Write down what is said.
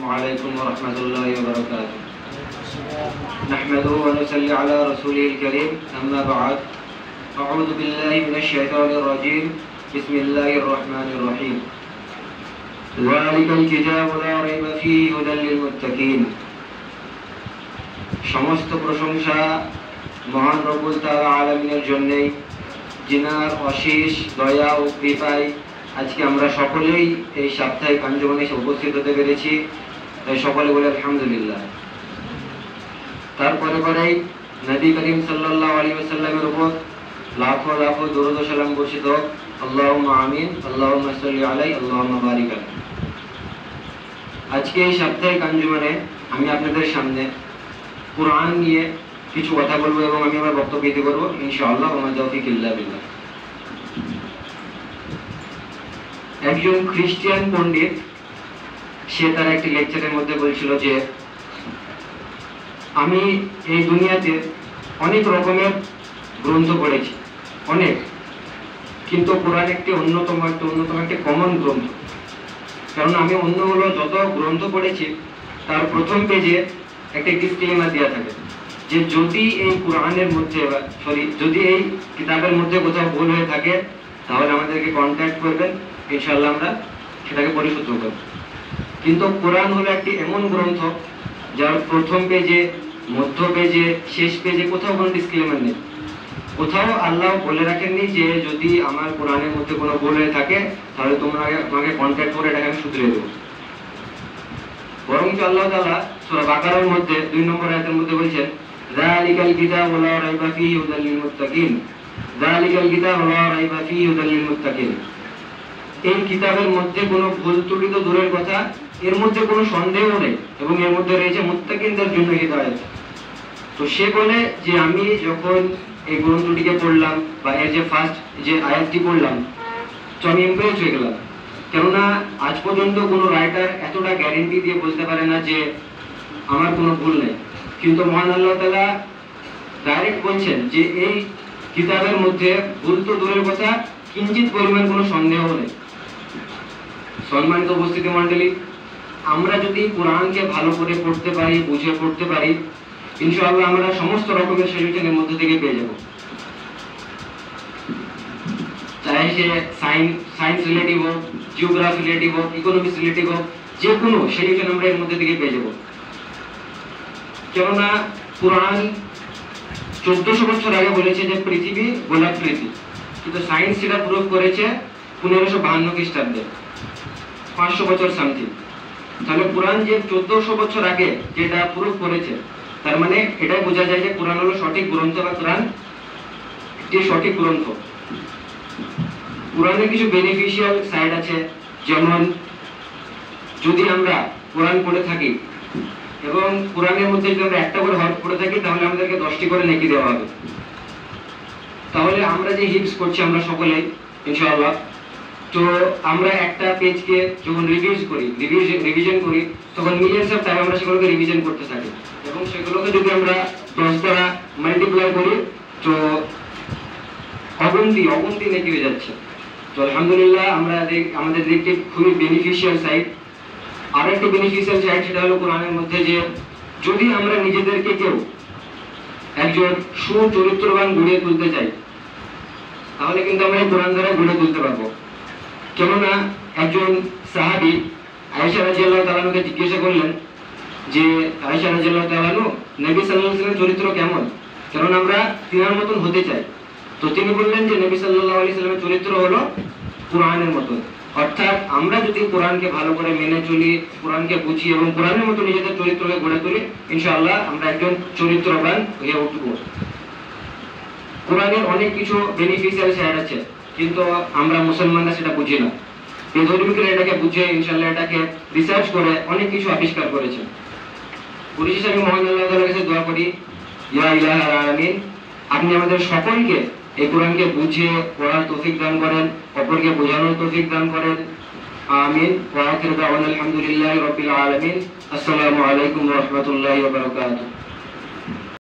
وعليكم ورحمة الله وبركاته. نحمده ونصلي على رسوله الكريم. أما بعد، أعوذ بالله من الشيطان الرجيم. بسم الله الرحمن الرحيم. ذلك الكتاب لا ريب فيه هدى للمتقين. সমস্ত প্রশংসা মহান রব্বুল তাআলা আলামিনের জন্যই, যিনার অশেষ দয়া ও কৃপায় আজকে আমরা সকলেই এই সাপ্তাহিক আঞ্জুমানে এসে উপস্থিত হতে পেরেছি। তাই সকলে বলে আলহামদুলিল্লাহ। তারপরে পরেই নবী করিম সাল্লাল্লাহু আলাইহি ওয়াসাল্লামের উপর লাখো লাখো দরুদ ও সালাম বর্ষিত হোক। আল্লাহুম্মা আমিন। আল্লাহুম্মা সাল্লি আলাইহি, আল্লাহুম্মা বারিক আলাইহি। আজকে এই সাপ্তাহিক আঞ্জুমানে আমি আপনাদের সামনে কুরআন নিয়ে কিছু কথা বলবো এবং আমি আমার বক্তব্য দিতে করবো ইনশাআল্লাহ। ওয়া মা তাওফীক ইল্লা বিল্লাহ। একজন খ্রিস্টান পণ্ডিত সে তার একটি লেকচারের মধ্যে বলছিল যে আমি এই দুনিয়াতে অনেক রকমের গ্রন্থ পড়েছি, অনেক, কিন্তু কোরআন একটি অন্যতম একটি কমন গ্রন্থ। কারণ আমি অন্যগুলো যত গ্রন্থ পড়েছি তার প্রথম পেজে একটা ডিসক্লেমার দেওয়া থাকে যে যদি এই কোরআনের মধ্যে যদি এই কিতাবের মধ্যে কোথাও ভুল হয়ে থাকে তাহলে আমাদেরকে কন্ট্যাক্ট করবেন, ইনশাআল্লাহ আমরা সেটাকে পরিশুদ্ধ করব। কিন্তু কোরআন হলো একটি এমন গ্রন্থ যার প্রথম পেজে, মধ্য পেজে, শেষ পেজে কোথাও কোনো ডিসক্লেমার নেই। কোথাও আল্লাহ বলে রাখেননি যে যদি আমার কোরআনের মধ্যে কোনো ভুল হয়ে থাকে তাহলে তোমাকে কন্ট্যাক্ট করে এটাকে আমি শুধরে দেবো। বরঞ্চ আল্লাহ তাআলা সূরা বাকারার মধ্যে 2 নম্বর আয়াতের মধ্যে বলছেন যালিকাল কিতাবু লা রাইবা ফীহি হুদাল লিল মুত্তাকিন। যালিকাল কিতাবু লা রাইবা ফীহি হুদাল লিল মুত্তাকিন। এই কিতাবের মধ্যে কোনো ভুল ত্রুটি তো দূরের কথা, এর মধ্যে কোনো সন্দেহ নেই এবং এর মধ্যে রয়েছে মুত্তাকিনদের জন্য হিদায়াত। তো সে বলে যে আমি যখন এই গ্রন্থটিকে পড়লাম বা এর যে ফার্স্ট যে আয়াতটি পড়লাম তো আমি ইমপ্রেস হয়ে গেলাম। কেননা আজ পর্যন্ত কোনো রাইটার এতটা গ্যারেন্টি দিয়ে বলতে পারে না যে আমার কোনো ভুল নেই, কিন্তু মহান আল্লাহ তাআলা ডাইরেক্ট বলছেন যে এই কিতাবের মধ্যে ভুল তো দূরের কথা, কিঞ্চিত পরিমাণ কোনো সন্দেহ নেই। সম্মানিত উপস্থিতি মণ্ডলী, আমরা যদি কোরআনকে ভালো করে পড়তে পারি, বুঝে পড়তে পারি, ইনশাআল্লাহ আমরা সমস্ত রকমের সলিউশনের মধ্যে থেকে পেয়ে যাব। চাই সে সায়েন্স রিলেটিভ হোক, জিওগ্রাফি রিলেটিভ হোক, ইকোনমিক্স রিলেটিভ হোক, যে কোনো সলিউশন আমরা এর মধ্যে থেকে পেয়ে যাব। কেননা কোরআন 1400 বছর আগে বলেছে যে পৃথিবী গোলাকৃতি, কিন্তু সায়েন্স সেটা প্রুভ করেছে 1552 খ্রিস্টাব্দে, 500 বছর সামথিং। তাহলে কোরআন যে 1400 বছর আগে যেটা প্রুভ করেছে, তার মানে এটাই বোঝা যায় যে কোরআন হলো সঠিক গ্রন্থ বা কোরআন একটি সঠিক গ্রন্থ। কোরআনের কিছু বেনিফিশিয়াল সাইড আছে, যেমন যদি আমরা কোরআন পড়ে থাকি এবং কোরআনের মধ্যে যদি আমরা একটা করে হরফ পড়ে থাকি তাহলে আমাদেরকে 10টি করে নেকি দেওয়া হবে। তাহলে আমরা যে হিপস করছি আমরা সকলেই ইনশাআল্লাহ, তো আমরা একটা পেজকে যখন রিভিশন করি তখন মিলিয়ন্স অফ টাইম আমরা সেগুলোকে রিভিশন করতে থাকি এবং সেগুলোকে যদি আমরা 10 দ্বারা মাল্টিপ্লাই করি তো অগুন্তি নেকি হয়ে যাচ্ছে। তো আলহামদুলিল্লাহ আমরা আমাদের দেখতে খুবই বেনিফিশিয়াল সাইড। আর একটা বেনিফিশিয়াল সাইড সেটা হলো কোরআনের মধ্যে যে যদি আমরা নিজেদেরকে কেউ একজন সুচরিত্রবান গড়ে তুলতে চাই তাহলে কিন্তু আমরা এই কোরআন দ্বারা গড়ে তুলতে পারবো। কেননা একজন সাহাবী আয়েশা রাদিয়াল্লাহু তাআলা আনহাকে জিজ্ঞাসা করলেন যে আয়েশা রাদিয়াল্লাহু তাআলা আনহা, নবী সাল্লাল্লাহু আলাইহি ওয়াসাল্লামের চরিত্র কেমন, কারণ আমরা তিনার মতন হতে চাই। তো তিনি বললেন যে নবী সাল্লাল্লাহু আলাইহি ওয়াসাল্লামের চরিত্র হলো কোরআনের মতন। অর্থাৎ আমরা যদি কোরআনকে ভালো করে মেনে চলি, কোরআনকে বুঝি এবং কোরআনের মতো নিজেদের চরিত্রকে গড়ে তুলি, ইনশাআল্লাহ আমরা একজন চরিত্রবান হয়ে উঠব। কোরআনের অনেক কিছু বেনিফিশিয়াল সাইড আছে, কিন্তু আমরা মুসলমানরা সেটা বুঝি না। বেধর্মীরা এটাকে বুঝে ইনশাআল্লাহ এটাকে রিসার্চ করে অনেক কিছু আবিষ্কার করেছে। পরিশেষে আমি মহান আল্লাহ তাআলার কাছে দোয়া করি, ইয়া ইলাহাল আলামিন, আপনি আমাদের সকলকে এই কোরআনকে বুঝে পড়ার তৌফিক দান করেন, অপরকে বোঝানোর তৌফিক দান করেন। আমিন। ওয়া আখিরু দাওয়ানা আলহামদুলিল্লাহি রাব্বিল আলামিন। আসসালামু আলাইকুম ওয়া রাহমাতুল্লাহি ওয়া বারাকাতুহু।